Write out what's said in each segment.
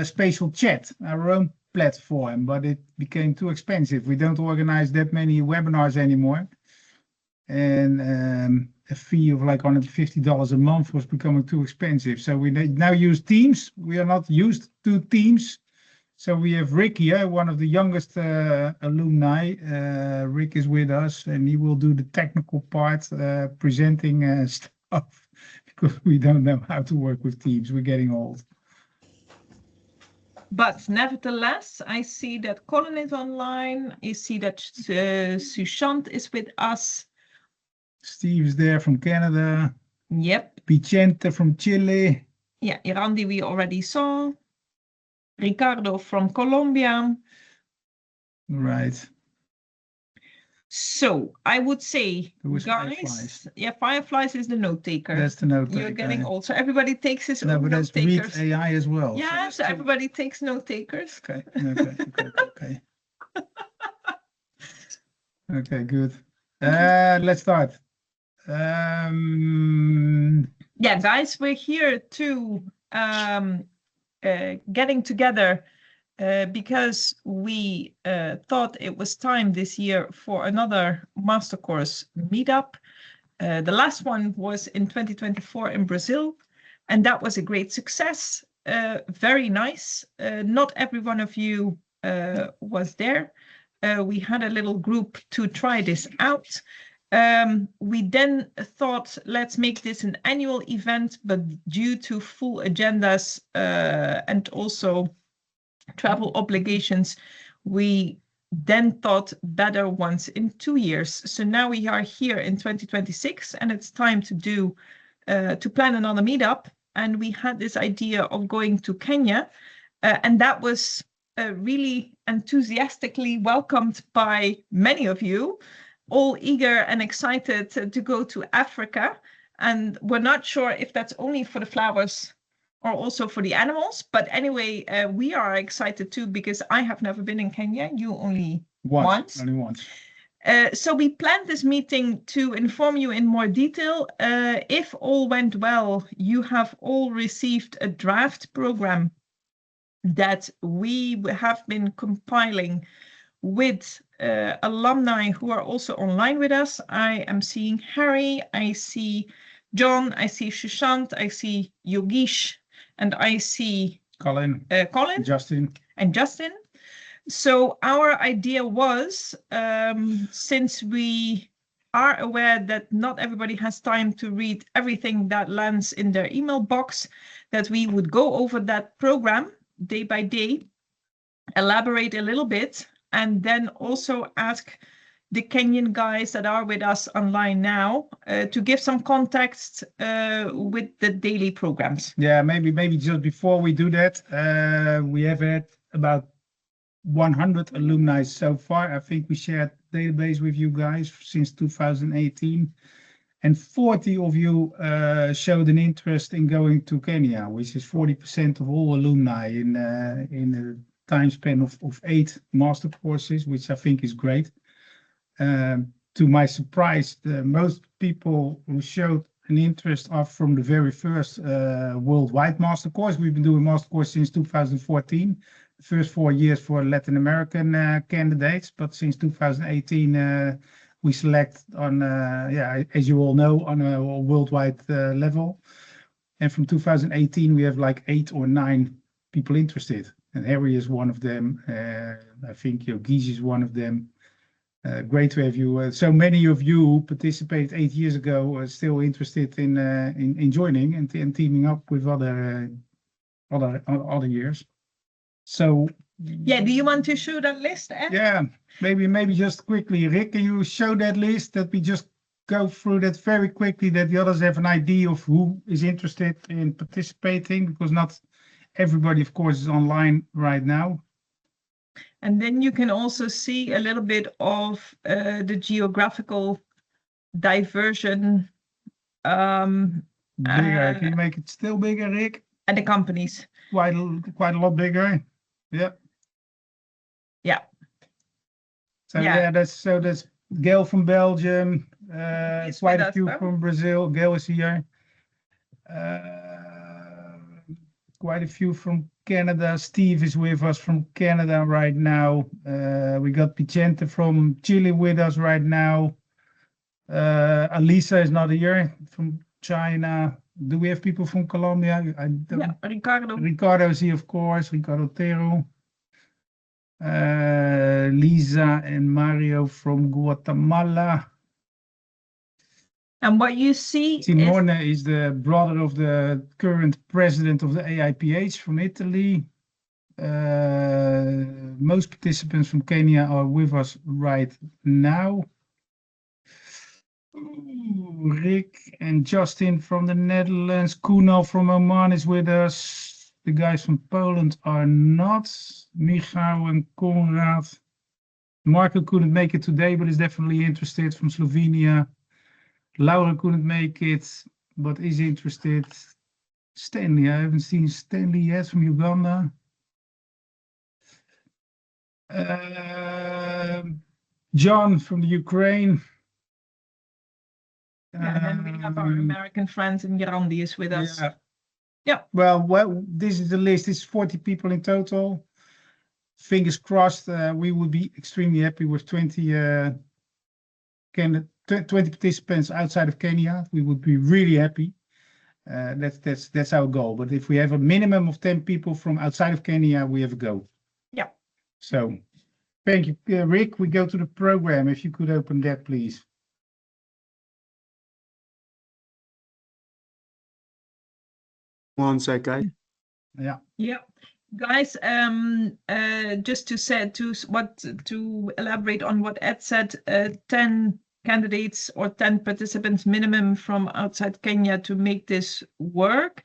spatial chat, our own platform, but it became too expensive. We don't organize that many webinars anymore. And a fee of like $150 a month was becoming too expensive. So we now use Teams. We are not used to Teams. So we have Rick here, one of the youngest alumni. Rick is with us and he will do the technical part, presenting stuff, because we don't know how to work with Teams. We're getting old. But nevertheless, I see that Colin is online. I see that Sushant is with us. Steve's there from Canada. Yep. Vicente from Chile. Yeah, Irandi we already saw. Ricardo from Colombia. Right. So I would say, guys, Fireflies. Yeah, Fireflies is the note taker. That's the note taker. You're getting old, so everybody takes his no, own but note that's takers. Read AI as well. Yeah, so everybody takes note takers. Okay. Okay, good. Let's start. Yeah, guys, we're here to getting together because we thought it was time this year for another Mastercourse meetup. The last one was in 2024 in Brazil, and that was a great success. Very nice. Not every one of you was there. We had a little group to try this out. We then thought, let's make this an annual event, but due to full agendas and also travel obligations, we then thought better once in 2 years. So now we are here in 2026 and it's time to do to plan another meetup. And we had this idea of going to Kenya, and that was really enthusiastically welcomed by many of you, all eager and excited to go to Africa. And we're not sure if that's only for the flowers or also for the animals. But anyway, we are excited too, because I have never been in Kenya. You only once. Only once. So we planned this meeting to inform you in more detail. If all went well, you have all received a draft program that we have been compiling with alumni who are also online with us. I am seeing Harry, I see John, I see Sushant, I see Yogesh, and I see Colin, Justin. So our idea was, since we are aware that not everybody has time to read everything that lands in their email box, that we would go over that program day by day, elaborate a little bit, and then also ask the Kenyan guys that are with us online now to give some context with the daily programs. Yeah, maybe just before we do that, we have had about 100 alumni so far. I think we shared database with you guys since 2018, and 40 of you showed an interest in going to Kenya, which is 40% of all alumni in a time span of 8 master courses, which I think is great. To my surprise, most people who showed an interest are from the very first worldwide master course. We've been doing master course since 2014. The first 4 years for Latin American candidates, but since 2018 we select on, as you all know, on a worldwide level. And from 2018 we have like 8 or 9 people interested, and Harry is one of them. I think Yogesh is one of them. Great to have you. So many of you who participated 8 years ago are still interested in joining and teaming up with other years. So yeah, do you want to show that list? Yeah, maybe just quickly, Rick, can you show that list, that we just go through that very quickly, that the others have an idea of who is interested in participating, because not everybody, of course, is online right now. And then you can also see a little bit of the geographical diversion. Bigger. Can you make it still bigger, Rick? And the companies. Quite a lot bigger. Yeah. Yeah. So yeah, that's Gail from Belgium. Quite a few from Brazil. Gail is here. Quite a few from Canada. Steve is with us from Canada right now. We got Vicente from Chile with us right now. Alisa is not here from China. Do we have people from Colombia? I don't. Yeah, Ricardo. Ricardo is here, of course. Ricardo Otero. Lisa and Mario from Guatemala. And what you see Simone is the brother of the current president of the AIPH from Italy. Most participants from Kenya are with us right now. Ooh, Rick and Justin from the Netherlands. Kunal from Oman is with us. The guys from Poland are not. Michał and Konrad. Marco couldn't make it today, but is definitely interested from Slovenia. Laura couldn't make it, but is interested. Stanley, I haven't seen Stanley yet from Uganda. John from the Ukraine. Yeah, and then we have our American friends, and Gerandi is with us. Yeah. Yeah. Well, this is the list. It's 40 people in total. Fingers crossed, we would be extremely happy with 20 participants outside of Kenya. We would be really happy. That's our goal. But if we have a minimum of 10 people from outside of Kenya, we have a go. Yeah. So thank you, Rick. We go to the program. If you could open that, please. One sec, guys. Yeah. Yeah. Guys, just to elaborate on what Ed said, 10 candidates or 10 participants minimum from outside Kenya to make this work.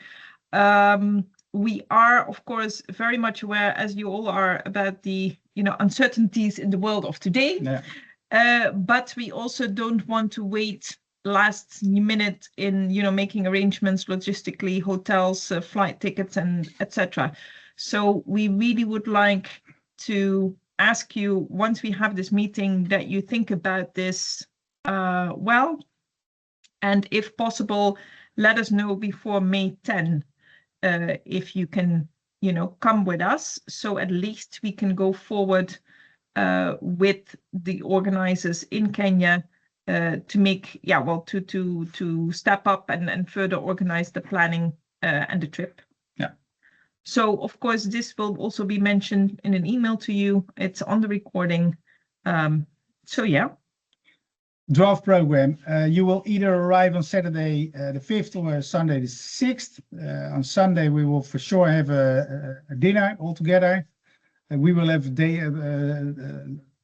We are, of course, very much aware, as you all are, about the uncertainties in the world of today. Yeah. But we also don't want to wait last minute in making arrangements logistically, hotels, flight tickets, and etc. So we really would like to ask you, once we have this meeting, that you think about this well, and if possible, let us know before May 10 if you can come with us, so at least we can go forward with the organizers in Kenya to make to step up and further organize the planning and the trip. Yeah. So of course this will also be mentioned in an email to you. It's on the recording. So yeah. Draft program. You will either arrive on Saturday the 5th or Sunday the 6th. On Sunday we will for sure have a dinner all together. We will have a day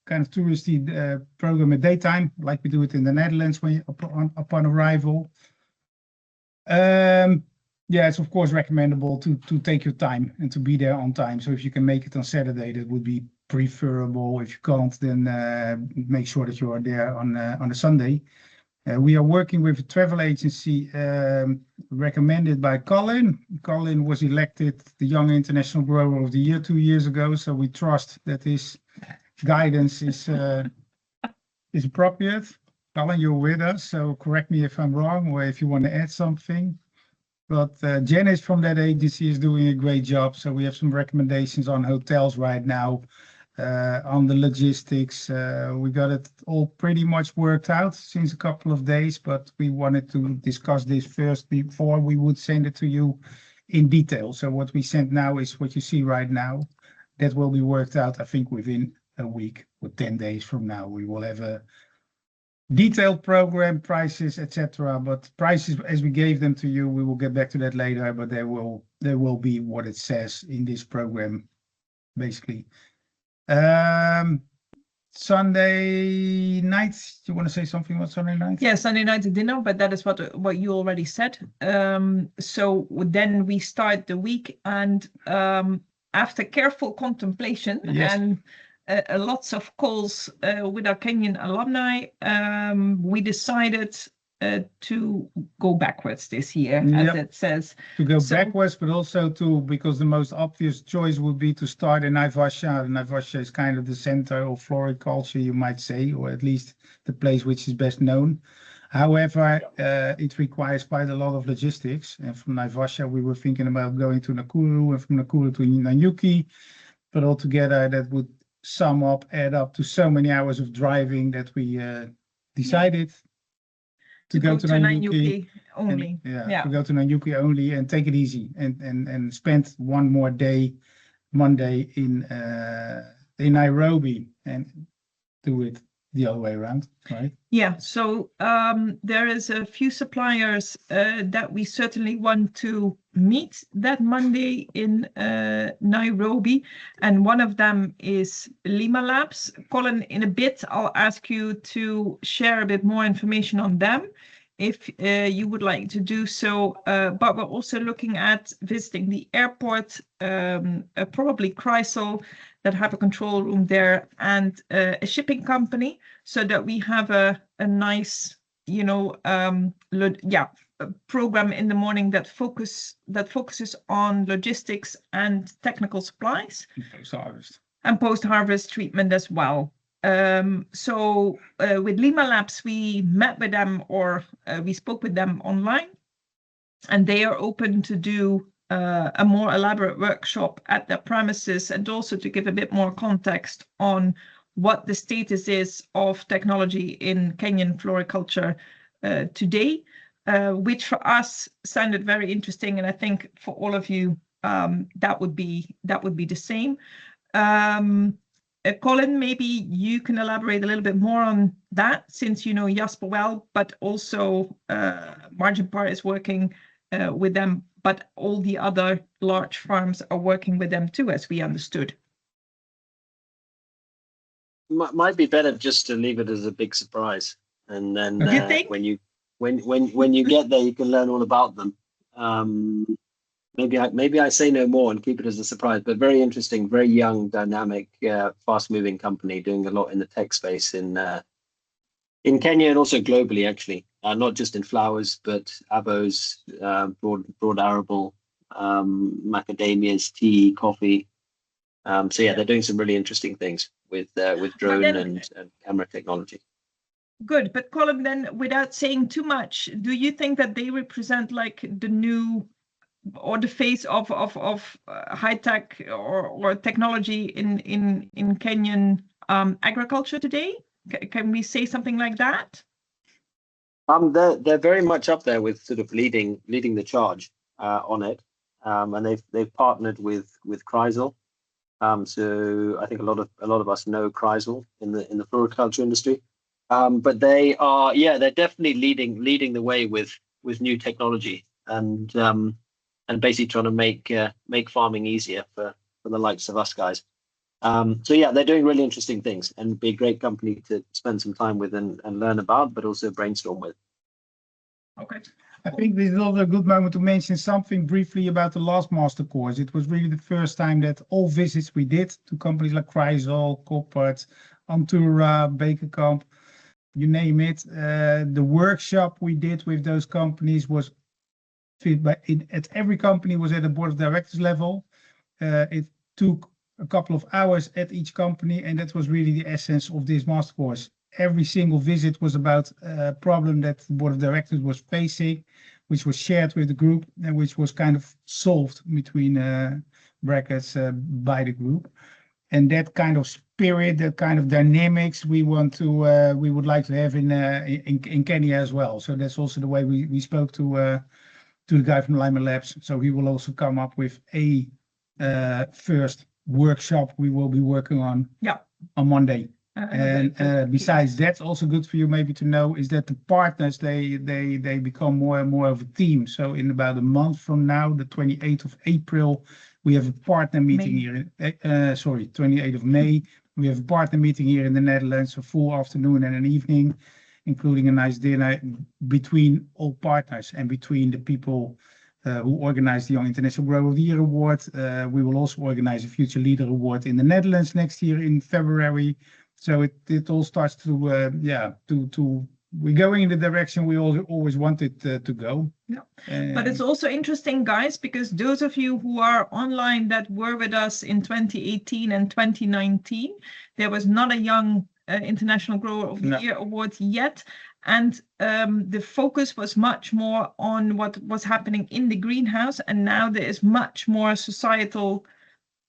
kind of touristy program at daytime, like we do it in the Netherlands upon arrival. Yeah, it's of course recommendable to take your time and to be there on time. So if you can make it on Saturday, that would be preferable. If you can't, then make sure that you are there on a Sunday. We are working with a travel agency recommended by Colin. Colin was elected the Young International Grower of the Year 2 years ago, so we trust that his guidance is appropriate. Colin, you're with us, so correct me if I'm wrong or if you want to add something. But Janice from that agency is doing a great job. So we have some recommendations on hotels right now, on the logistics. We got it all pretty much worked out since a couple of days, but we wanted to discuss this first before we would send it to you in detail. So what we sent now is what you see right now. That will be worked out, I think, within a week or 10 days from now. We will have a detailed program, prices, etc. But prices, as we gave them to you, we will get back to that later. But there will be what it says in this program, basically. Sunday night. You want to say something about Sunday night? Yeah, Sunday night dinner, but that is what you already said. So then we start the week, and after careful contemplation and lots of calls with our Kenyan alumni, we decided to go backwards this year, as it says. To go backwards, but also because the most obvious choice would be to start in Naivasha. Naivasha is kind of the center of floriculture, you might say, or at least the place which is best known. However, it requires quite a lot of logistics. And from Naivasha, we were thinking about going to Nakuru, and from Nakuru to Nanyuki. But altogether, that would add up to so many hours of driving that we decided to go to Nanyuki only. To go to Nanyuki only and take it easy and spend one more day, Monday in Nairobi, and do it the other way around, right? Yeah, so there is a few suppliers that we certainly want to meet that Monday in Nairobi, and one of them is Lima Labs. Colin, in a bit, I'll ask you to share a bit more information on them if you would like to do so, but we're also looking at visiting the airport, probably Chrysal, that have a control room there, and a shipping company, so that we have a nice, program in the morning that focuses on logistics and technical supplies. Post-harvest. And post-harvest treatment as well. So with Lima Labs, we met with them, or we spoke with them online, and they are open to do a more elaborate workshop at their premises, and also to give a bit more context on what the status is of technology in Kenyan floriculture today, which for us sounded very interesting, and I think for all of you that would be the same. Colin, maybe you can elaborate a little bit more on that, since you know Jasper well, but also Margin Par is working with them, but all the other large farms are working with them too, as we understood. Might be better just to leave it as a big surprise, and then when you get there, you can learn all about them. Maybe I say no more and keep it as a surprise, but very interesting, very young, dynamic, fast-moving company doing a lot in the tech space in Kenya and also globally, actually, not just in flowers, but avos, broad arable, macadamias, tea, coffee. So yeah, they're doing some really interesting things with drone and camera technology. Good, but Colin, then without saying too much, do you think that they represent like the new or the face of high tech or technology in Kenyan agriculture today? Can we say something like that? They're very much up there with sort of leading the charge on it, and they've partnered with Chrysal. So I think a lot of us know Chrysal in the floriculture industry, but they're definitely leading the way with new technology and basically trying to make farming easier for the likes of us guys. So yeah, they're doing really interesting things, and be a great company to spend some time with and learn about, but also brainstorm with. Okay. I think this is also a good moment to mention something briefly about the last master course. It was really the first time that all visits we did to companies like Chrysal, Koppert, Antura, Bakerkamp, you name it. The workshop we did with those companies was at every company was at a board of directors level. It took a couple of hours at each company, and that was really the essence of this master course. Every single visit was about a problem that the board of directors was facing, which was shared with the group and which was kind of solved between brackets by the group. And that kind of spirit, that kind of dynamics, we would like to have in Kenya as well. So that's also the way we spoke to the guy from Lima Labs. So he will also come up with a first workshop we will be working on on Monday. And besides, that's also good for you maybe to know, is that the partners, they become more and more of a team. So in about a month from now, the 28th of April, we have a partner meeting here. 28th of May, we have a partner meeting here in the Netherlands, a full afternoon and an evening, including a nice dinner between all partners and between the people who organized the Young International Grower of the Year Award. We will also organize a Future Leader Award in the Netherlands next year in February. So it all starts to we're going in the direction we always wanted to go. Yeah, but it's also interesting, guys, because those of you who are online that were with us in 2018 and 2019, there was not a Young International Grower of the Year Award yet. And the focus was much more on what was happening in the greenhouse, and now there is much more societal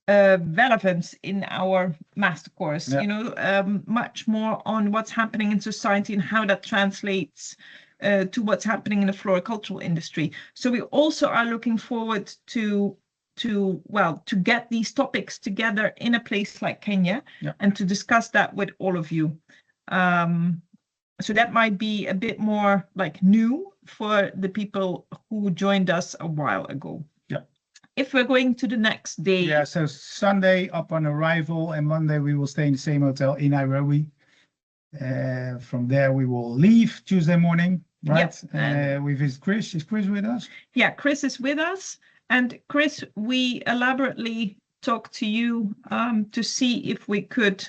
relevance in our master course. Yeah. You know, much more on what's happening in society and how that translates to what's happening in the floricultural industry. So we also are looking forward to get these topics together in a place like Kenya, Yeah. and to discuss that with all of you. So that might be a bit more like new for the people who joined us a while ago. Yeah. If we're going to the next day. Yeah, so Sunday upon arrival, and Monday we will stay in the same hotel in Nairobi. From there we will leave Tuesday morning, right? Yep. We visit Chris. Is Chris with us? Yeah, Chris is with us. And Chris, we elaborately talked to you to see if we could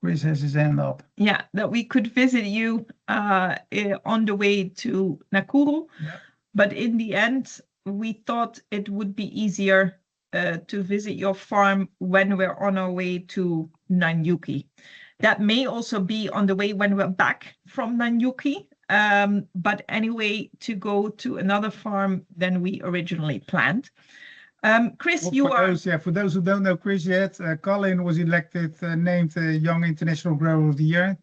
Chris has his hand up. yeah, that we could visit you on the way to Nakuru. Yeah. But in the end, we thought it would be easier to visit your farm when we're on our way to Nanyuki. That may also be on the way when we're back from Nanyuki. But anyway, to go to another farm than we originally planned. Chris, Well, for those who don't know Chris yet, Colin was elected, named Young International Grower of the Year.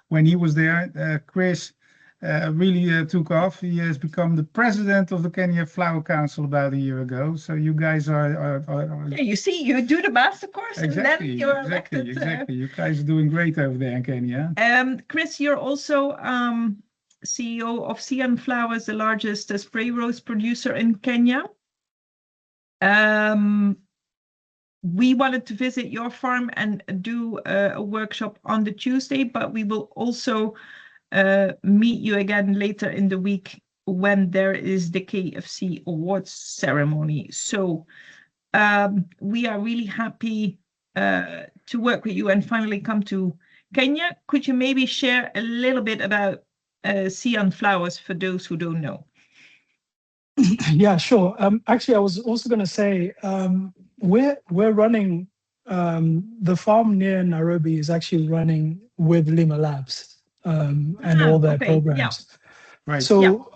When he was there, Chris really took off. He has become the president of the Kenya Flower Council about a year ago. So you guys are yeah, you see, you do the master course, exactly, and then you're exactly, elected. exactly. You guys are doing great over there in Kenya. Chris, you're also CEO of Cian Flowers, the largest spray rose producer in Kenya. We wanted to visit your farm and do a workshop on the Tuesday, but we will also meet you again later in the week when there is the KFC awards ceremony. So we are really happy to work with you and finally come to Kenya. Could you maybe share a little bit about Cian Flowers for those who don't know? Yeah, sure. Actually, I was also going to say we're running the farm near Nairobi is actually running with Lima Labs and all their programs. Yeah. Right. So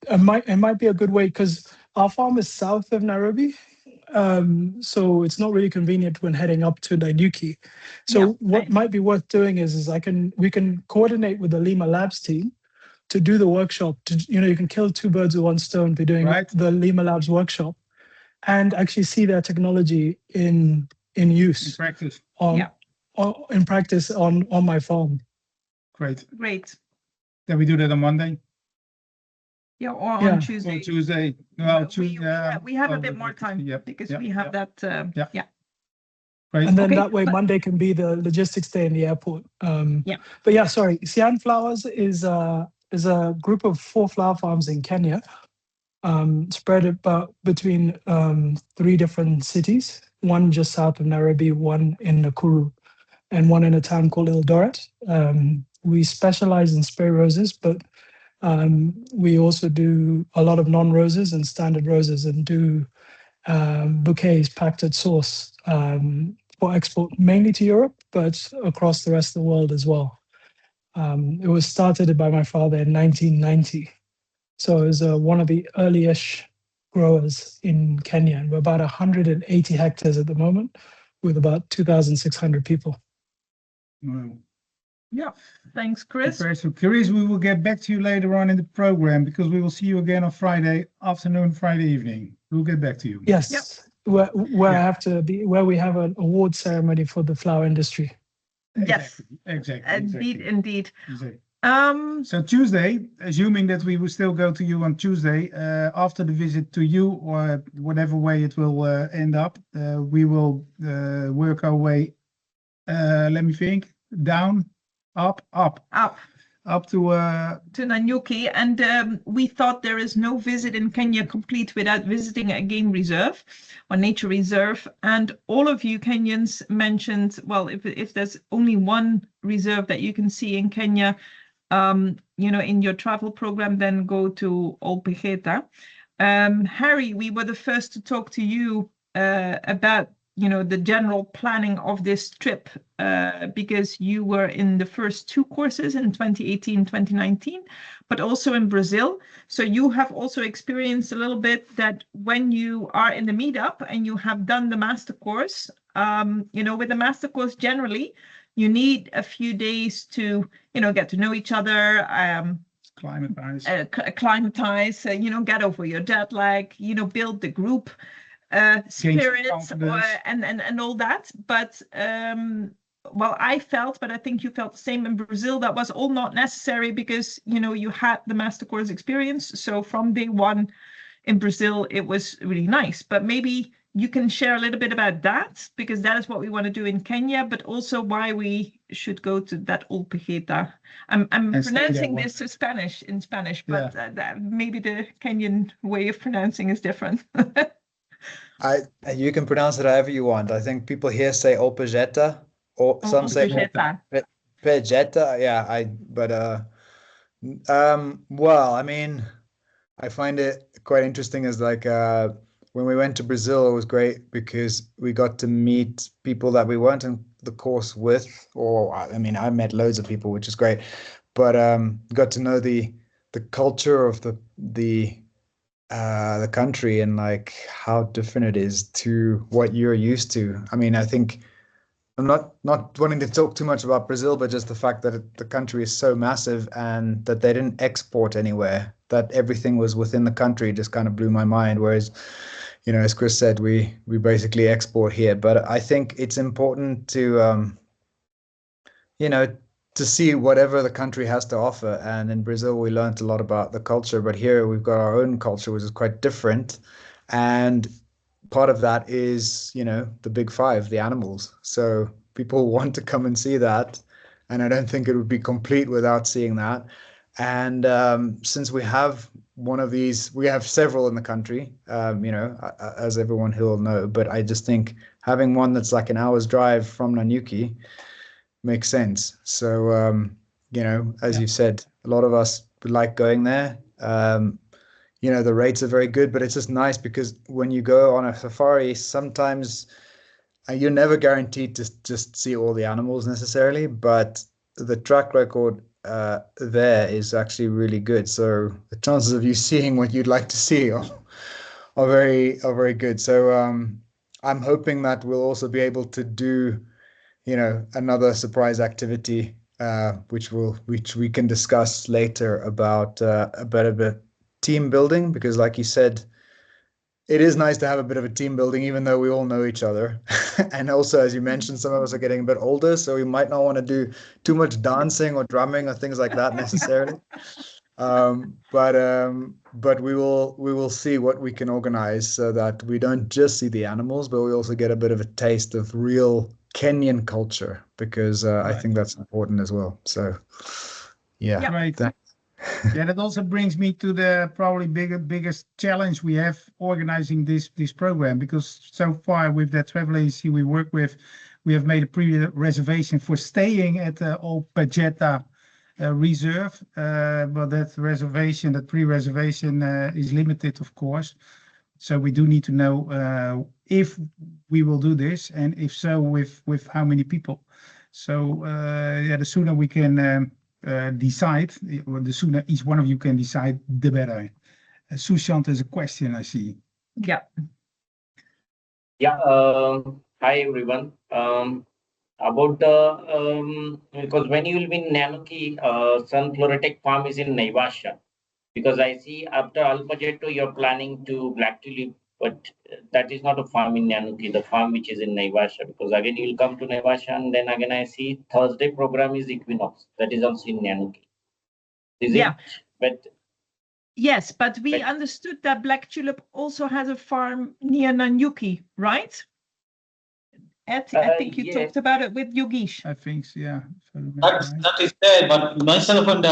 it might be a good way because our farm is south of Nairobi, so it's not really convenient when heading up to Nanyuki. So what might be worth doing is we can coordinate with the Lima Labs team to do the workshop. You can kill two birds with one stone by doing the Lima Labs workshop and actually see their technology in use. In practice. In practice on my farm. Great. Then we do that on Monday. Yeah, or on Tuesday. On Tuesday. Well, we have a bit more time because we have that. Great. And then that way Monday can be the logistics day in the airport. But yeah, sorry. Cian Flowers is a group of 4 flower farms in Kenya, spread about between 3 different cities, one just south of Nairobi, one in Nakuru, and one in a town called Eldoret. We specialize in spray roses, but we also do a lot of non-roses and standard roses and do bouquets packed at source for export, mainly to Europe, but across the rest of the world as well. It was started by my father in 1990. So it was one of the early-ish growers in Kenya. And we're about 180 hectares at the moment with about 2,600 people. Wow. Yeah, thanks, Chris. Okay, so Chris, we will get back to you later on in the program because we will see you again on Friday afternoon, Friday evening. We'll get back to you. Yes, where I have to be, where we have an award ceremony for the flower industry. Yes, exactly. Indeed. So Tuesday, assuming that we will still go to you on Tuesday, after the visit to you or whatever way it will end up, we will work our way, let me think, down, up to Nanyuki. And we thought there is no visit in Kenya complete without visiting a game reserve or nature reserve. And all of you Kenyans mentioned, well, if there's only one reserve that you can see in Kenya, in your travel program, then go to Olpejeta. Harry, we were the first to talk to you about the general planning of this trip, because you were in the first two courses in 2018, 2019, but also in Brazil. So you have also experienced a little bit that when you are in the meetup and you have done the master course, with the master course generally, you need a few days to, get to know each other, acclimatize, get over your jet lag, build the group spirits and all that. But well, I felt, but I think you felt the same in Brazil, that was all not necessary because you had the master course experience. So from day one in Brazil, it was really nice. But maybe you can share a little bit about that, because that is what we want to do in Kenya, but also why we should go to that old Pejeta. I'm pronouncing this in Spanish, but maybe the Kenyan way of pronouncing is different. You can pronounce it however you want. I think people here say Old Pejeta, or some say Pejeta. Yeah, well, I mean, I find it quite interesting as like when we went to Brazil, it was great because we got to meet people that we weren't in the course with, or I mean, I met loads of people, which is great, but got to know the culture of the country and like how different it is to what you're used to. I mean, I think I'm not wanting to talk too much about Brazil, but just the fact that the country is so massive and that they didn't export anywhere, that everything was within the country, just kind of blew my mind. Whereas, as Chris said, we basically export here. But I think it's important to, to see whatever the country has to offer. And in Brazil, we learned a lot about the culture, but here we've got our own culture, which is quite different. And part of that is, the big five, the animals. So people want to come and see that. And I don't think it would be complete without seeing that. And since we have one of these, we have several in the country, as everyone here will know, but I just think having one that's like an hour's drive from Nanyuki makes sense. So, as you said, a lot of us like going there. The rates are very good, but it's just nice because when you go on a safari, sometimes you're never guaranteed to just see all the animals necessarily, but the track record there is actually really good. So the chances of you seeing what you'd like to see are very good. So I'm hoping that we'll also be able to do, another surprise activity, which we can discuss later about a bit team building, because like you said, it is nice to have a bit of a team building, even though we all know each other. And also, as you mentioned, some of us are getting a bit older, so we might not want to do too much dancing or drumming or things like that necessarily. But we will see what we can organize so that we don't just see the animals, but we also get a bit of a taste of real Kenyan culture, because I think that's important as well. So, yeah. Right. Yeah, that also brings me to the probably biggest challenge we have organizing this program, because so far with that travel agency we work with, we have made a pre-reservation for staying at the old Pejeta reserve, but that pre-reservation is limited, of course. So we do need to know if we will do this, and if so, with how many people. So the sooner we can decide, or the sooner each one of you can decide, the better. Sushant has a question, I see. Yeah. Hi everyone. About the because when you will be in Nanuki, Sun Florotech farm is in Naivasha. Because I see after Alpagetto you're planning to Black Tulip, but that is not a farm in Nanuki, the farm which is in Naivasha. Because again you will come to Naivasha, and then again I see Thursday program is Equinox, that is also in Nanuki. Is it? But yes, but we understood that Black Tulip also has a farm near Nanyuki, right? Ed, I think you talked about it with Yogesh. I think so, yeah. That is there, but myself and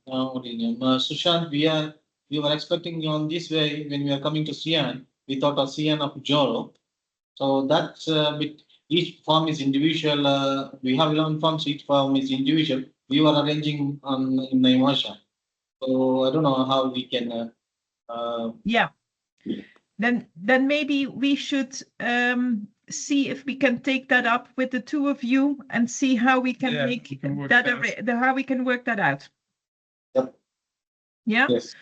Sushant, we were expecting on this way when we are coming to Sian. We thought of Sian of Joro. So that's each farm is individual. We have 11 farms, each farm is individual. We were arranging in Naivasha. So I don't know how we can. then maybe we should see if we can take that up with the two of you and see how we can Yeah, make we can work that that how we can work that out. Yep. Yeah. Yes.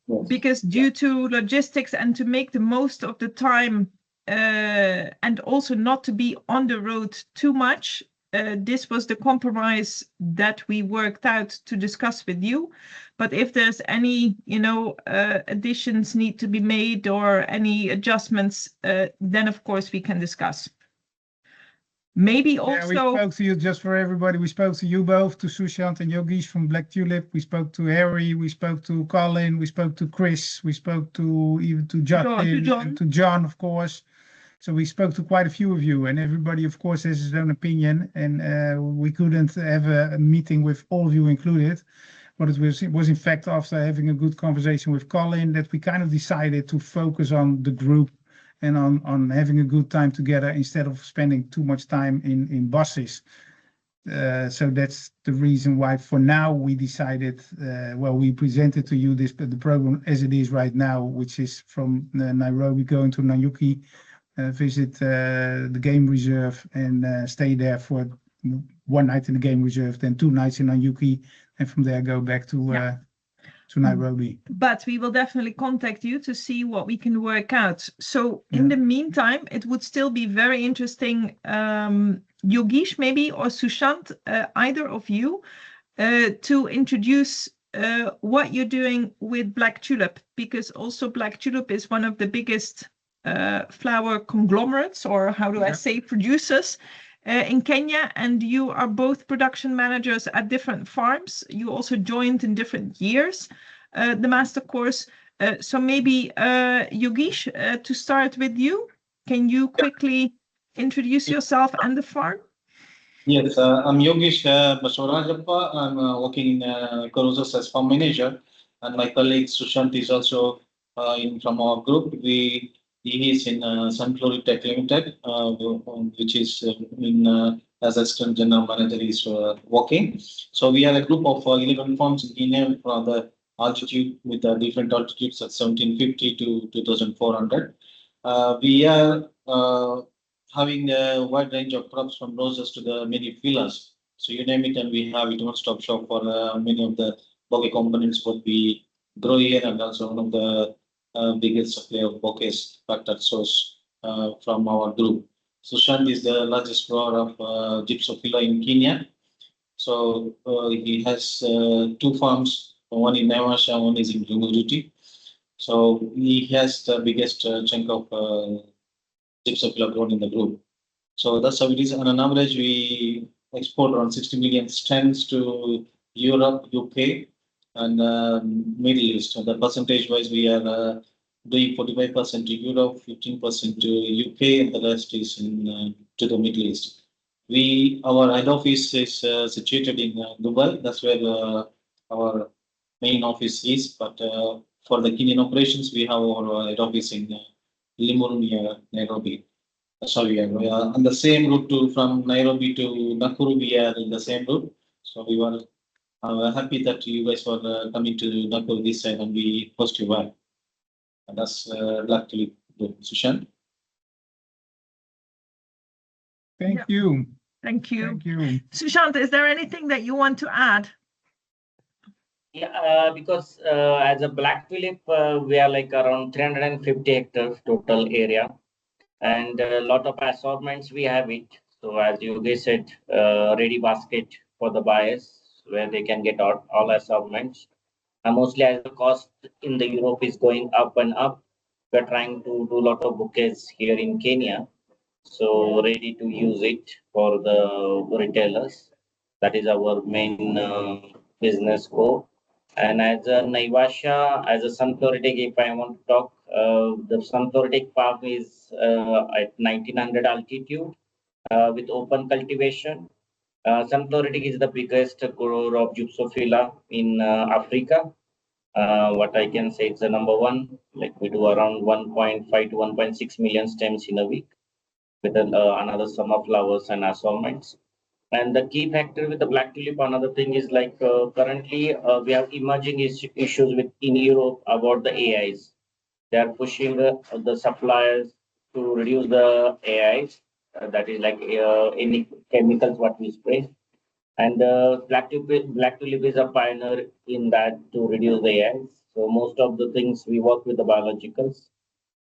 Yes. Because due to logistics and to make the most of the time and also not to be on the road too much, this was the compromise that we worked out to discuss with you. But if there's any, additions need to be made or any adjustments, then of course we can discuss. Maybe Yeah, we also, spoke to you, just for everybody. We spoke to you both, to Sushant and Yogesh from Black Tulip. We spoke to Harry. We spoke to Colin. We spoke to Chris. We spoke to even to Justin John. and to John, of course. So we spoke to quite a few of you, and everybody, of course, has his own opinion. And we couldn't have a meeting with all of you included. But it was in fact after having a good conversation with Colin that we kind of decided to focus on the group and on having a good time together instead of spending too much time in buses. So that's the reason why for now we decided, we presented to you the program as it is right now, which is from Nairobi going to Nanyuki, visit the game reserve and stay there for one night in the game reserve, then 2 nights in Nanyuki, and from there go back to Nairobi. But we will definitely contact you to see what we can work out. So in the meantime, it would still be very interesting, Yogesh maybe or Sushant, either of you, to introduce what you're doing with Black Tulip, because also Black Tulip is one of the biggest flower conglomerates, or how do I say, producers in Kenya, and you are both production managers at different farms. You also joined in different years the master course. So maybe Yogesh, to start with you, can you quickly introduce yourself and the farm? Yes, I'm Yogesh Basavarajappa. I'm working in Caruthers as farm manager, and my colleague Sushant is also from our group. He is in Sunfloritech Limited, which is as assistant general manager is working. So we are a group of 11 farms in Kenya from the altitude with different altitudes at 1750 to 2400. We are having a wide range of crops from roses to the many fillers. So you name it, and we have it one-stop shop for many of the bouquet components what we grow here, and also one of the biggest supplier of bouquets factor source from our group. Sushant is the largest grower of gypsophila in Kenya. So he has 2 farms, one in Naivasha, one is in Lunguruti. So he has the biggest chunk of gypsophila grown in the group. So that's how it is. On an average, we export around 60 million stems to Europe, UK, and Middle East. So the percentage-wise, we are doing 45% to Europe, 15% to UK, and the rest is in to the Middle East. Our head office is situated in Dubai. That's where our main office is. But for the Kenyan operations, we have our head office in Limuru near Nairobi. Sorry, on the same route from Nairobi to Nakuru, we are in the same route. So we were happy that you guys were coming to Nakuru this side, and we host you well. And that's luckily good. Sushant. Thank you. Thank you. Thank you. Sushant, is there anything that you want to add? Yeah, because as a Black Tulip, we are like around 350 hectares total area, and a lot of assortments we have it. So as you guys said, ready basket for the buyers where they can get all assortments. And mostly as the cost in the Europe is going up and up, we're trying to do a lot of bouquets here in Kenya. So ready to use it for the retailers. That is our main business goal. And as a Naivasha, as a sunfloretic, if I want to talk, the sunfloretic farm is at 1900 altitude with open cultivation. Sunfloretic is the biggest grower of gypsophila in Africa. What I can say, it's the number one. Like we do around 1.5 to 1.6 million stems in a week with another summer flowers and assortments. And the key factor with the black tulip, another thing is like currently we have emerging issues with in Europe about the AIs. They are pushing the suppliers to reduce the AIs. That is like any chemicals what we spray. And black tulip is a pioneer in that to reduce the AIs. So most of the things we work with the biologicals.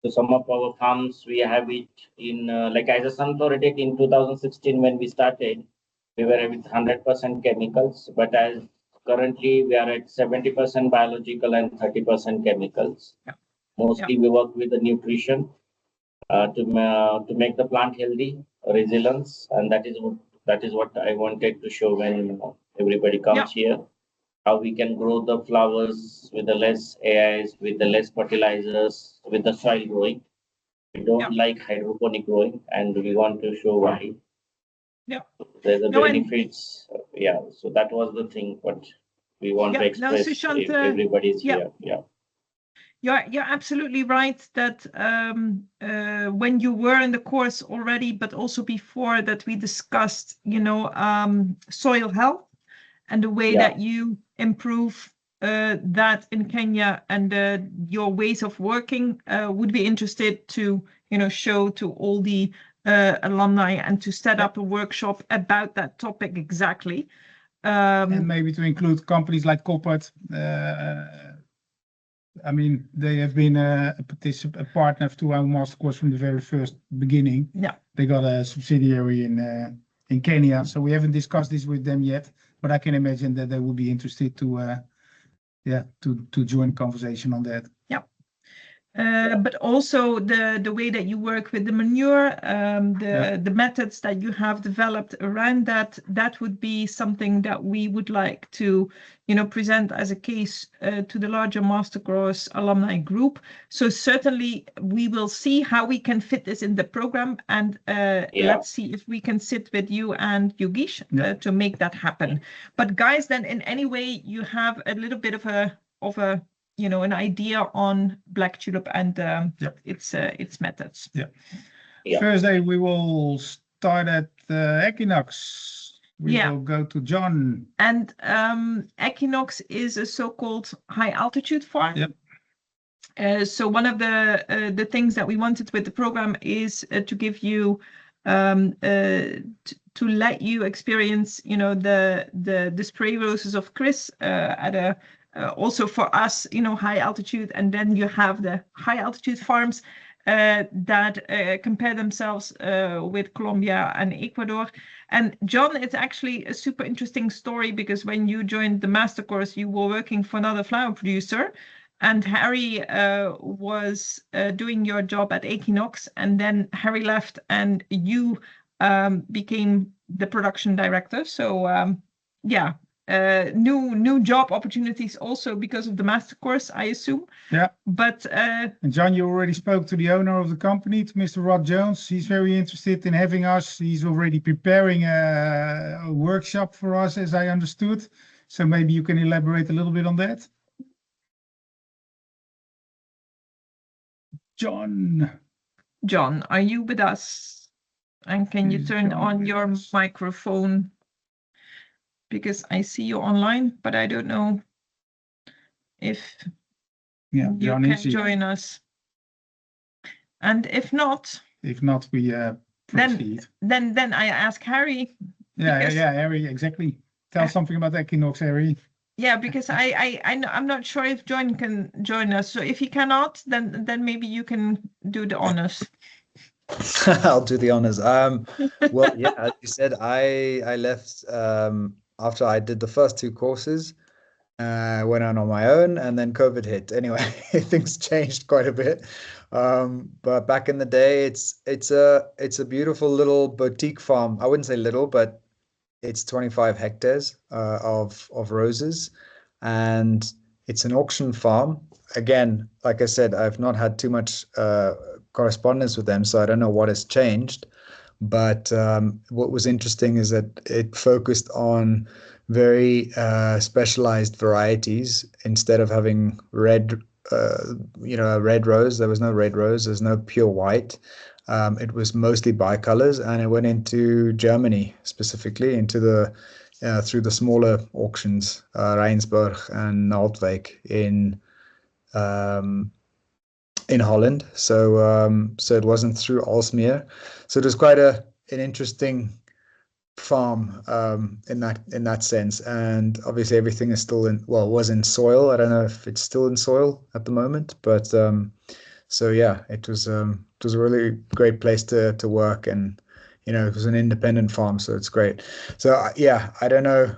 So some of our farms we have it in like as a sunfloretic in 2016 when we started, we were with 100% chemicals, but as currently we are at 70% biological and 30% chemicals. Yeah. Mostly we work with the nutrition to make the plant healthy, resilience, and that is what I wanted to show when everybody comes here. How we can grow the flowers with the less AIs, with the less fertilizers, with the soil growing. We don't like hydroponic growing, and we want to show why. Yeah. There's a No, and- benefits. Yeah. So that was the thing, what we want to Yeah, no, express Sushant, if everybody's yeah. here. Yeah. You're absolutely right that when you were in the course already, but also before that, we discussed, soil health and the way that you improve that in Kenya, and your ways of working. Would be interested to show to all the alumni and to set up a workshop about that topic exactly. And maybe to include companies like Koppert. I mean, they have been a partner to our Mastercourse from the very first beginning. Yeah. They got a subsidiary in Kenya, so we haven't discussed this with them yet. But I can imagine that they would be interested to join the conversation on that. Yeah. But also the way that you work with the manure, the methods that you have developed around that would be something that we would like to, present as a case to the larger Mastercourse alumni group. So certainly we will see how we can fit this in the program, and let's see if we can sit with you and Yogesh to make that happen. But guys, then in any way you have a little bit of a an idea on black tulip and its methods. Yeah. Thursday we will start at Equinox. We will go to John. And Equinox is a so-called high altitude farm. Yep. So one of the things that we wanted with the program is to give you to let you experience the spray roses of Chris at a also for us, high altitude, and then you have the high altitude farms that compare themselves with Colombia and Ecuador. And John, it's actually a super interesting story, because when you joined the Mastercourse, you were working for another flower producer, and Harry was doing your job at Equinox, and then Harry left and you became the production director. So new job opportunities also because of the Mastercourse, I assume. Yeah. But and John, you already spoke to the owner of the company, to Mr. Rod Jones. He's very interested in having us. He's already preparing a workshop for us, as I understood. So maybe you can elaborate a little bit on that. John, are you with us? And can you turn on your microphone? Because I see you online, but I don't know if you can join us. And if not, we proceed. Then I ask Harry. Yeah, Harry, exactly. Tell something about Equinox, Harry. Yeah, because I'm not sure if John can join us. So if he cannot, then maybe you can do the honors. I'll do the honors. Well, yeah, as you said, I left after I did the first two courses. Went on my own, and then COVID hit. Anyway, things changed quite a bit. But back in the day, it's a beautiful little boutique farm. I wouldn't say little, but it's 25 hectares of roses, and it's an auction farm. Again, like I said, I've not had too much correspondence with them, so I don't know what has changed. But what was interesting is that it focused on very specialized varieties. Instead of having red, a red rose, there was no red rose. There's no pure white. It was mostly bicolors, and it went into Germany, specifically into the through the smaller auctions, Rijnsburg and Naaldwijk in in Holland. So so it wasn't through Alsmeer. So it was quite an interesting farm in that sense. And obviously everything is still was in soil. I don't know if it's still in soil at the moment, but so yeah, it was a really great place to work, and it was an independent farm, so it's great. So yeah, I don't know.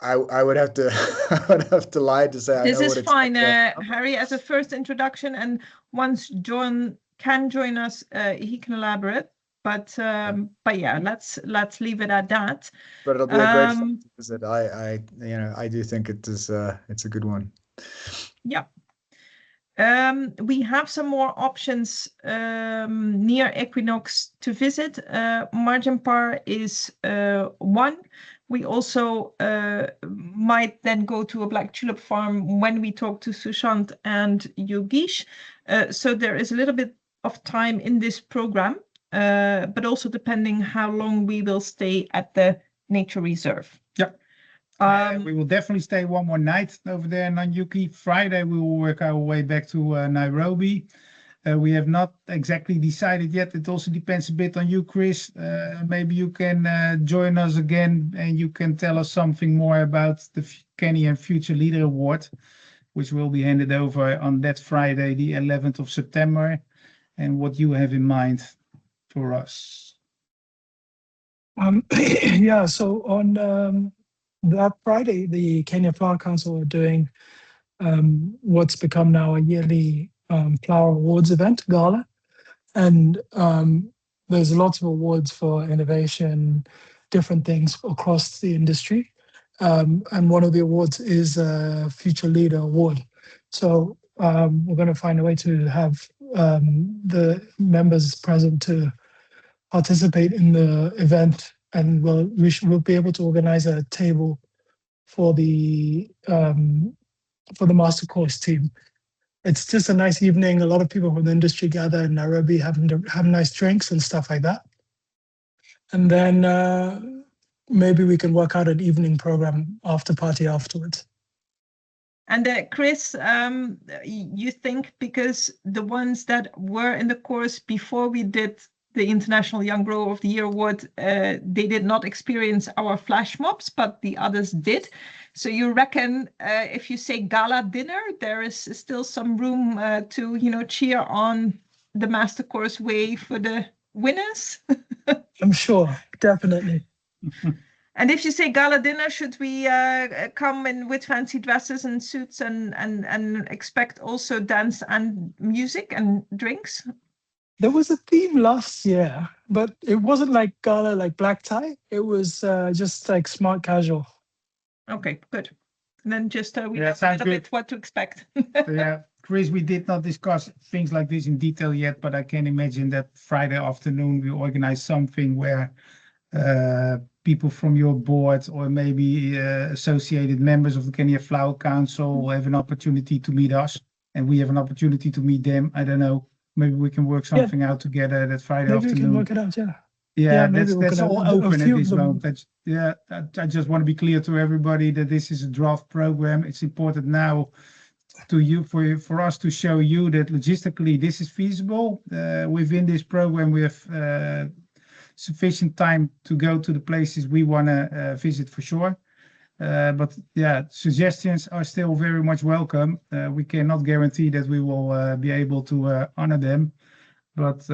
I would have to I would have to lie to say I This know is what it's fine, like. Harry, as a first introduction, and once John can join us, he can elaborate. But yeah, let's leave it at that. But it'll be a great fun to visit. I do think it's a good one. Yeah. We have some more options near Equinox to visit. Margenpar is one. We also might then go to a black tulip farm when we talk to Sushant and Yogesh. So there is a little bit of time in this program, but also depending how long we will stay at the nature reserve. Yeah. We will definitely stay one more night over there in Nanyuki. Friday, we will work our way back to Nairobi. We have not exactly decided yet. It also depends a bit on you, Chris. Maybe you can join us again and you can tell us something more about the Kenyan Future Leader Award, which will be handed over on that Friday, the 11th of September, and what you have in mind for us. Yeah, so on that Friday, the Kenya Flower Council are doing what's become now a yearly flower awards event, gala. And there's lots of awards for innovation, different things across the industry. And one of the awards is a Future Leader Award. So we're going to find a way to have the members present to participate in the event, and we'll be able to organize a table for the Mastercourse team. It's just a nice evening. A lot of people from the industry gather in Nairobi, have nice drinks and stuff like that. And then maybe we can work out an evening program after party afterwards. And Chris, you think because the ones that were in the course before we did the International Young Grower of the Year Award, they did not experience our flash mobs, but the others did. So you reckon if you say gala dinner, there is still some room to cheer on the Mastercourse way for the winners? I'm sure, definitely. And if you say gala dinner, should we come in with fancy dresses and suits and expect also dance and music and drinks? There was a theme last year, but it wasn't like gala, like black tie. It was just like smart casual. Okay, good. And then just we Yeah, know a sounds little good. bit what to expect. Yeah, Chris, we did not discuss things like this in detail yet, but I can imagine that Friday afternoon we organize something where people from your board or maybe associated members of the Kenya Flower Council will have an opportunity to meet us, and we have an opportunity to meet them. I don't know. Maybe we can work something out together that Friday Maybe afternoon. we can work it out, yeah. Yeah, maybe that's all open at this moment. Yeah, I just want to be clear to everybody that this is a draft program. It's important now for us to show you that logistically this is feasible. Within this program, we have sufficient time to go to the places we want to visit for sure. But yeah, suggestions are still very much welcome. We cannot guarantee that we will be able to honor them, but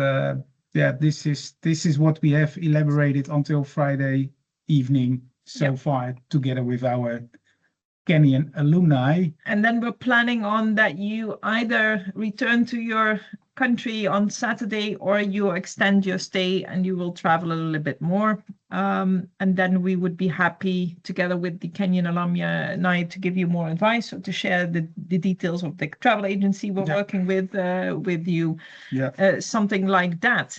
yeah, this is what we have elaborated until Friday evening so far, together with our Kenyan alumni. And then we're planning on that you either return to your country on Saturday or you extend your stay and you will travel a little bit more. And then we would be happy together with the Kenyan alumni to give you more advice or to share the details of the travel agency we're working with you, something like that.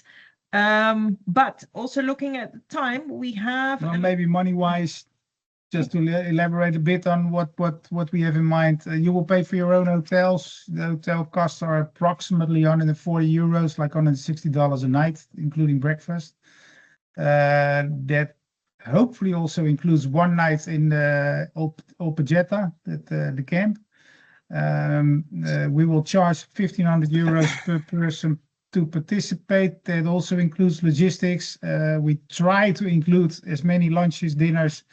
But also looking at the time, we have... Well, maybe money-wise, just to elaborate a bit on what we have in mind. You will pay for your own hotels. The hotel costs are approximately 140 euros, like $160 a night, including breakfast. That hopefully also includes one night in the Olpejeta, the camp. We will charge 1,500 euros per person to participate. That also includes logistics. We try to include as many lunches, dinners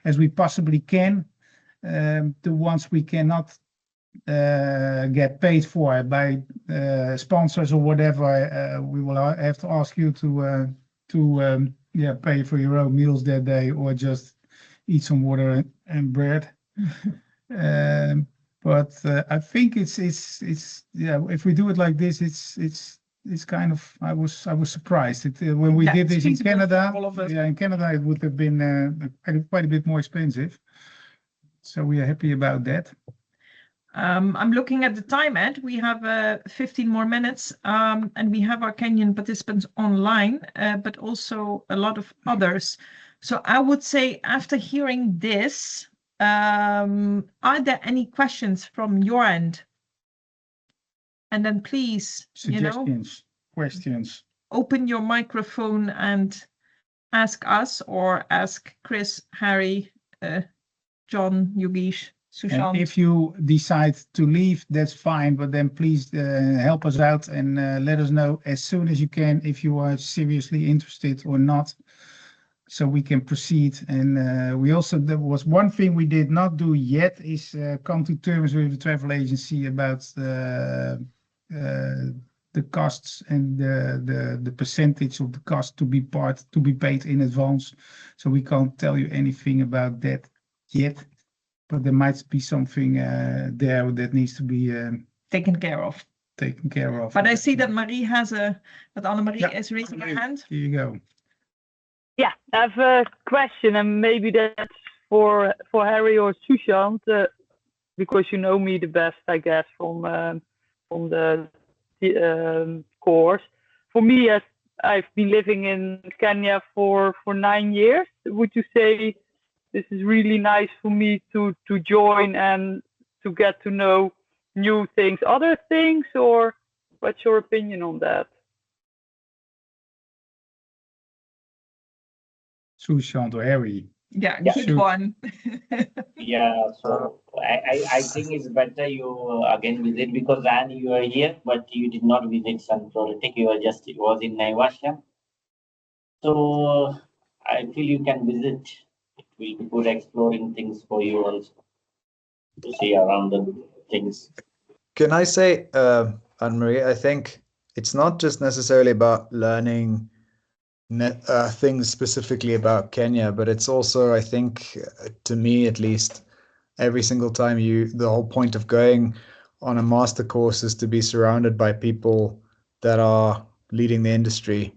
as we possibly can. The ones we cannot get paid for by sponsors or whatever, we will have to ask you to pay for your own meals that day, or just eat some water and bread. But I think it's if we do it like this, it's kind of, I was surprised when we did this in Canada. Yeah, in Canada it would have been quite a bit more expensive. So we are happy about that. I'm looking at the time, Ed. We have 15 more minutes, and we have our Kenyan participants online, but also a lot of others. So I would say, after hearing this, are there any questions from your end? And then please, Suggestions, questions. Open your microphone and ask us, or ask Chris, Harry, John, Yogesh, Sushant. And if you decide to leave, that's fine, but then please help us out and let us know as soon as you can if you are seriously interested or not, so we can proceed. And we also, there was one thing we did not do yet, is come to terms with the travel agency about the costs and the percentage of the cost to be paid in advance. So we can't tell you anything about that yet, but there might be something there that needs to be taken care of. But I see that Marie Annemarie is raising her hand. Here you go. Yeah, I have a question, and maybe that's for Harry or Sushant, because you know me the best, I guess, from the course. For me, as I've been living in Kenya for 9 years, would you say this is really nice for me to join and to get to know new things, other things, or what's your opinion on that? Sushant or Harry? Yeah, good one. Yeah, so I think it's better you again visit, because Anne, you are here, but you did not visit Floriculture. It was in Naivasha. So I feel you can visit. It will be good exploring things for you also, to see around the things. Can I say, Anne-Marie, I think it's not just necessarily about learning things specifically about Kenya, but it's also, I think, to me at least, every single time the whole point of going on a master course is to be surrounded by people that are leading the industry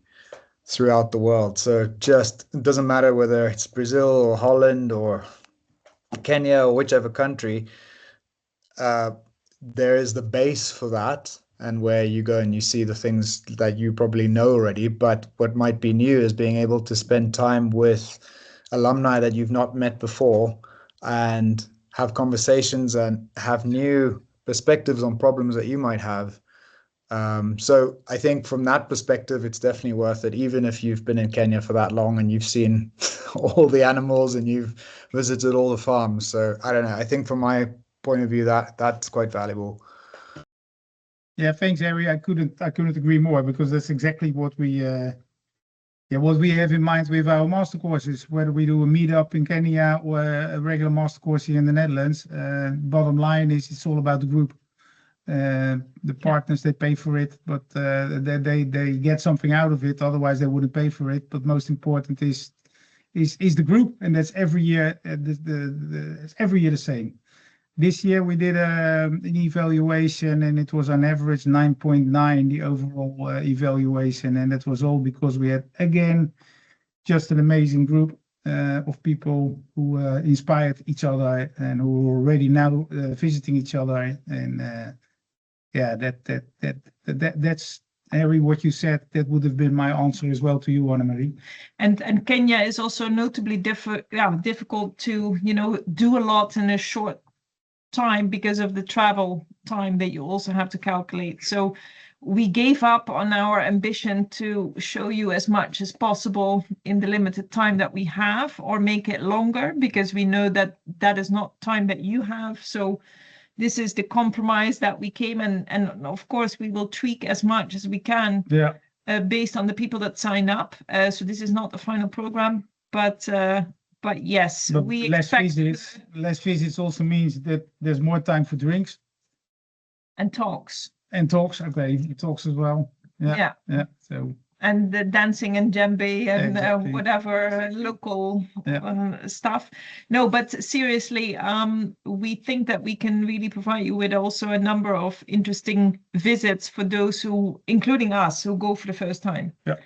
throughout the world. So just, it doesn't matter whether it's Brazil or Holland or Kenya or whichever country, there is the base for that, and where you go and you see the things that you probably know already. But what might be new is being able to spend time with alumni that you've not met before and have conversations and have new perspectives on problems that you might have. So I think from that perspective, it's definitely worth it, even if you've been in Kenya for that long and you've seen all the animals and you've visited all the farms. So I don't know. I think from my point of view, that's quite valuable. Yeah, thanks, Harry. I couldn't agree more, because that's exactly what we have in mind with our master courses. Whether we do a meetup in Kenya or a regular master course here in the Netherlands, bottom line is it's all about the group. The partners, they pay for it, but they get something out of it. Otherwise, they wouldn't pay for it. But most important is the group, and that's every year. It's every year the same. This year we did an evaluation, and it was on average 9.9, the overall evaluation, and that was all because we had, again, just an amazing group of people who inspired each other and who are already now visiting each other. And that's, Harry, what you said. That would have been my answer as well to you, Annemarie. And Kenya is also notably difficult to do a lot in a short time because of the travel time that you also have to calculate. So we gave up on our ambition to show you as much as possible in the limited time that we have, or make it longer, because we know that that is not time that you have. So this is the compromise that we came, and of course we will tweak as much as we can based on the people that sign up. So this is not the final program, but yes, But we less expect visits. Less visits also means that there's more time for drinks and talks. and talks. Okay, talks as well. Yeah. So And the dancing and djembe and Exactly. whatever local stuff. No, but seriously, we think that we can really provide you with also a number of interesting visits for those who, including us, who go for the first time. Yeah.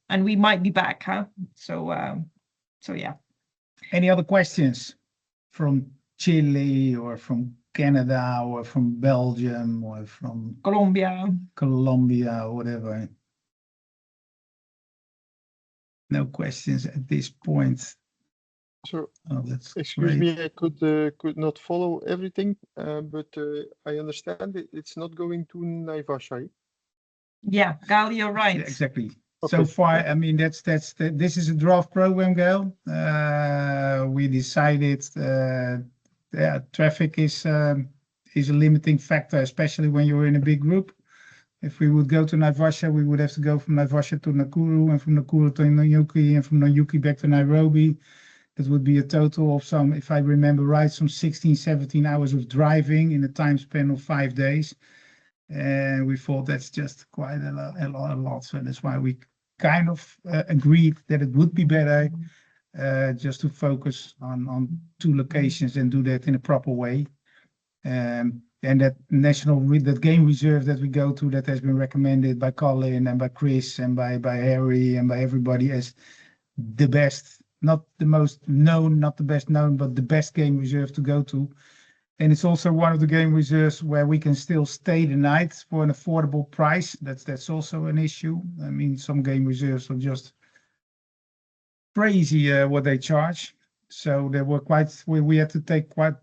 And we might be back, huh? So yeah. any other questions from Chile or from Canada or from Belgium or from Colombia or whatever? No questions at this point. So, Oh, that's excuse great. me, I could not follow everything, but I understand it's not going to Naivasha. Yeah, Gal, you're right. Yeah, exactly. Okay. So far, I mean, this is a draft program, Gail. We decided, traffic is a limiting factor, especially when you're in a big group. If we would go to Naivasha, we would have to go from Naivasha to Nakuru, and from Nakuru to Nanyuki, and from Nanyuki back to Nairobi. That would be a total of some, if I remember right, some 16, 17 hours of driving in a time span of 5 days. And we thought that's just quite a lot. So that's why we kind of agreed that it would be better just to focus on 2 locations and do that in a proper way. And that that game reserve that we go to, that has been recommended by Colin and by Chris and by Harry and by everybody as the best, not the most known, not the best known, but the best game reserve to go to. And it's also one of the game reserves where we can still stay the night for an affordable price. That's also an issue. I mean, some game reserves are just crazy what they charge. So there were we had to take quite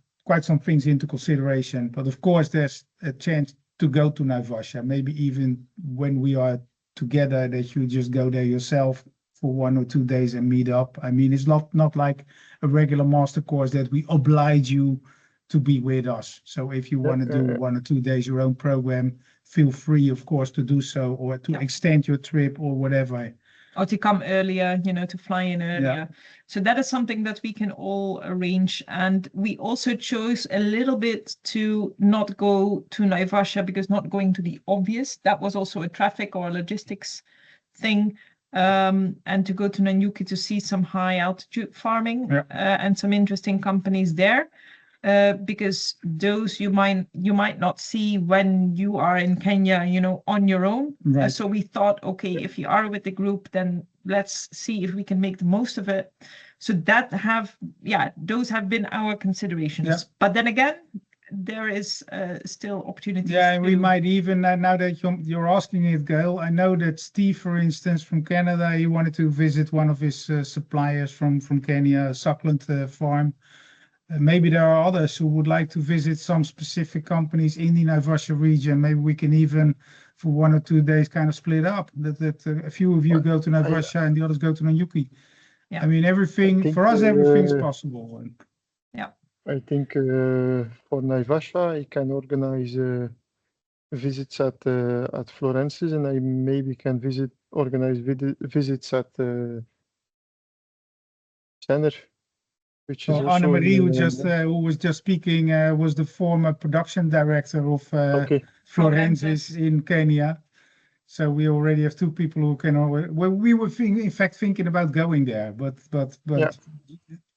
some things into consideration. But of course, there's a chance to go to Naivasha. Maybe even when we are together, that you just go there yourself for 1 or 2 days and meet up. I mean, it's not like a regular master course that we oblige you to be with us. So if you want to do 1 or 2 days your own program, feel free, of course, to do so, or to extend your trip or whatever. Or to come earlier, to fly in earlier. So that is something that we can all arrange. And we also chose a little bit to not go to Naivasha because not going to the obvious. That was also a traffic or a logistics thing. And to go to Nanyuki to see some high altitude farming and some interesting companies there. Because those you might not see when you are in Kenya, on your own. Right. So we thought, okay, if you are with the group, then let's see if we can make the most of it. So those have been our considerations. Yeah. But then again, there is still opportunities. Yeah, and we might even, now that you're asking it, Gail, I know that Steve, for instance, from Canada, he wanted to visit one of his suppliers from Kenya, a succulent farm. Maybe there are others who would like to visit some specific companies in the Naivasha region. Maybe we can even, for 1 or 2 days, kind of split up. That a few of you go to Naivasha and the others go to Nanyuki. Yeah. I mean, everything's possible. Yeah. I think for Naivasha, I can organize visits at Florence's, and I maybe can organize visits at Center. Annemarie, who was just speaking, was the former production director of Florence's in Kenya. So we already have 2 people who can. We were in fact thinking about going there, but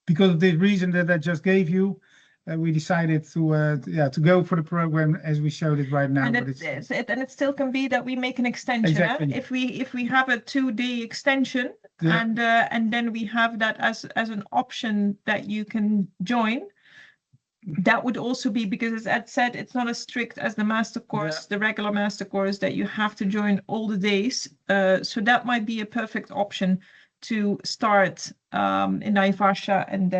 because of the reason that I just gave you, we decided to go for the program as we showed it right now. And it still can be that we make an extension. Exactly. If we have a 2-day extension. Yeah. And then we have that as an option that you can join. That would also be, because as Ed said, it's not as strict as the master course, the regular master course, that you have to join all the days. So that might be a perfect option to start in Naivasha and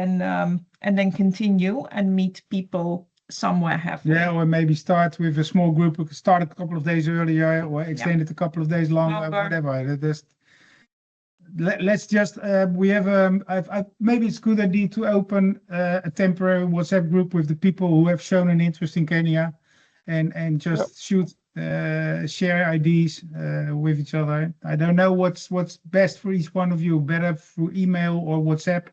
then continue and meet people somewhere halfway. Yeah, or maybe start with a small group. We could start a couple of days earlier or extend it a couple of days longer. Whatever. let's just we have maybe it's a good idea to open a temporary WhatsApp group with the people who have shown an interest in Kenya, and just shoot share ideas with each other. I don't know what's best for each one of you, better through email or WhatsApp,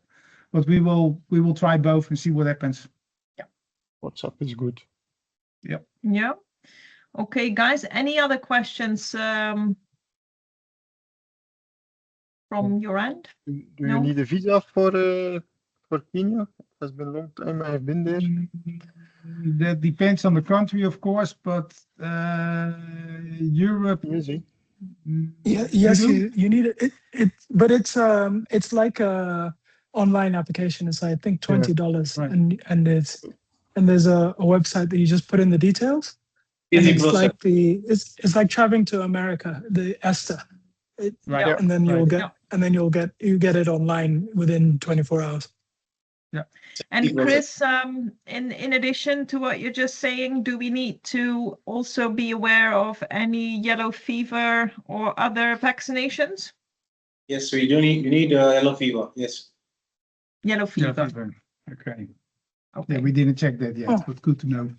but we will try both and see what happens. WhatsApp is good. Yeah. Okay, guys, any other questions from your end? Do No? you need a visa for Kenya? It has been a long time I have been there. That depends on the country, of course, but Europe. Easy. Yeah, yes, do? you need it, but it's like a online application. It's I think $20, right. and there's a website that you just put in the details. And Easy it's process. like it's like traveling to America, the ESTA, Right. Yeah. and then you'll Right. get and then you get it online within 24 hours. And Easy process. Chris, in addition to what you're just saying, do we need to also be aware of any yellow fever or other vaccinations? Yes, we do need, you need yellow fever. Yes. Yellow Yeah, fever. fever. Okay. Okay. Yeah, we didn't check that yet, Oh. but good to know.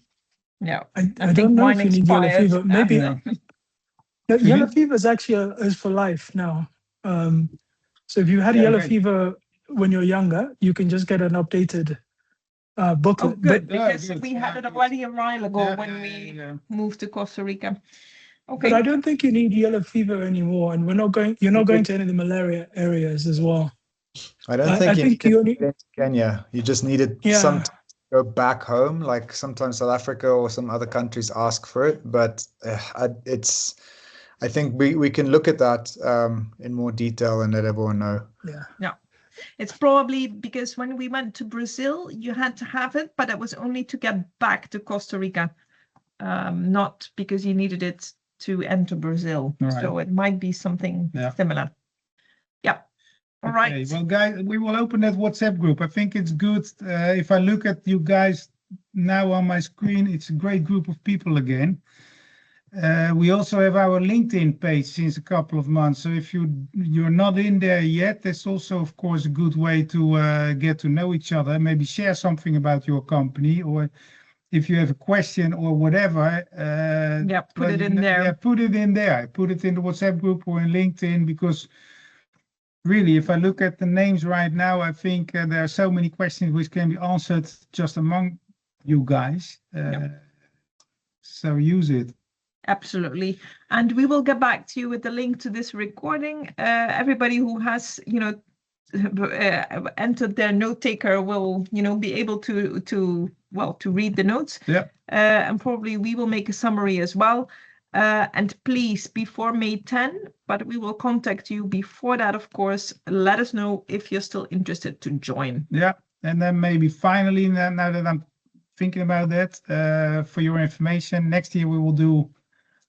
Yeah. I think don't know mine if you need yellow expired. fever. Maybe Yeah. yellow fever is actually is for life now. So if you had Yeah, yellow okay. fever when you're younger, you can just get an updated Oh, booklet. good, Yeah, because good. we had Yeah, it good. already a while ago Yeah, when yeah, we yeah. moved to Costa Rica. But Okay. I don't think you need yellow fever anymore, and you're not going to any of the malaria areas as well. I don't I think you think need you to only get into Kenya. You just needed Yeah. some to go back home. Like sometimes South Africa or some other countries ask for it, but I think we can look at that in more detail and let everyone know. yeah. It's probably because when we went to Brazil, you had to have it, but it was only to get back to Costa Rica, not because you needed it to enter Brazil. All right. So it might be something similar. Yeah. All right. Okay, well, guys, we will open that WhatsApp group. I think it's good. If I look at you guys now on my screen, it's a great group of people again. We also have our LinkedIn page since a couple of months. So if you're not in there yet, that's also, of course, a good way to get to know each other. Maybe share something about your company, or if you have a question or whatever. Put it in there. Yeah, put it in there. Put it in the WhatsApp group or in LinkedIn, because really, if I look at the names right now, I think there are so many questions which can be answered just among you guys. So use it. Absolutely. And we will get back to you with the link to this recording. Everybody who has, entered their note taker will, be able to read the notes. Yeah. And probably we will make a summary as well. And please, before May 10, but we will contact you before that, of course, let us know if you're still interested to join. Yeah. And then maybe finally, now that I'm thinking about that, for your information, next year we will do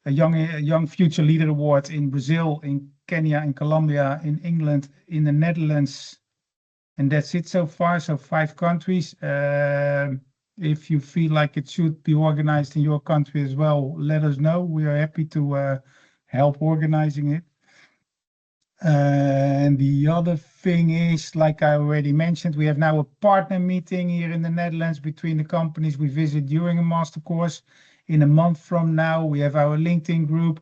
a young future leader award in Brazil, in Kenya, in Colombia, in England, in the Netherlands, and that's it so far. So 5 countries. If you feel like it should be organized in your country as well, let us know. We are happy to help organizing it. And the other thing is, like I already mentioned, we have now a partner meeting here in the Netherlands between the companies we visit during a master course. In a month from now, we have our LinkedIn group,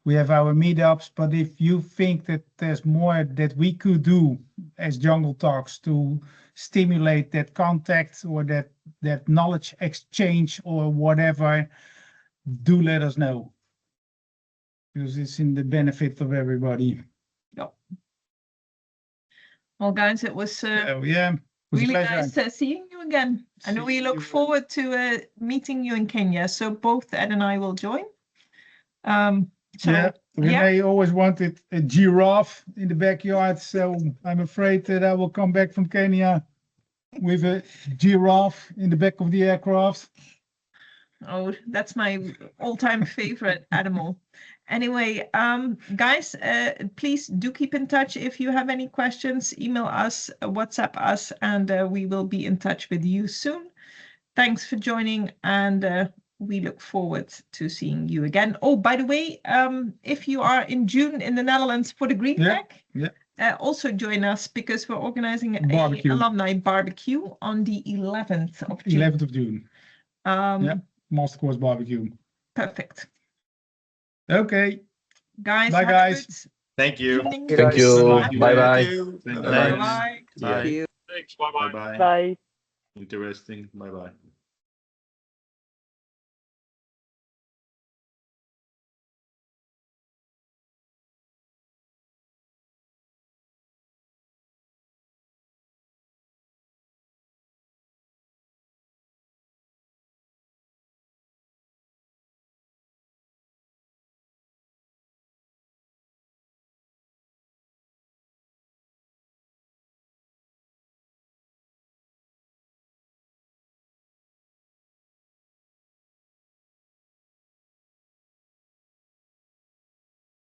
we have our meetups. But if you think that there's more that we could do as Jungle Talks to stimulate that contact or that knowledge exchange or whatever, do let us know, because it's in the benefit of everybody. Yep. Well, guys, it was was really nice seeing you again. And we look forward to meeting you in Kenya. So both Ed and I will join. Renee always wanted a giraffe in the backyard, so I'm afraid that I will come back from Kenya with a giraffe in the back of the aircraft. Oh, that's my all-time favorite animal. Anyway, guys, please do keep in touch. If you have any questions, email us, WhatsApp us, and we will be in touch with you soon. Thanks for joining, and we look forward to seeing you again. Oh, by the way, if you are in June in the Netherlands for the Green Tech, also join us because we're organizing a Barbecue. alumni barbecue on the 11th of June. 11th of June. Yeah. Mastercourse barbecue. Perfect. Okay. Guys, Bye, have a guys. good Thank you. evening. Thank you. Bye-bye. Bye-bye. Yeah. Thanks. Bye bye. Bye bye. Bye. Interesting. Bye bye.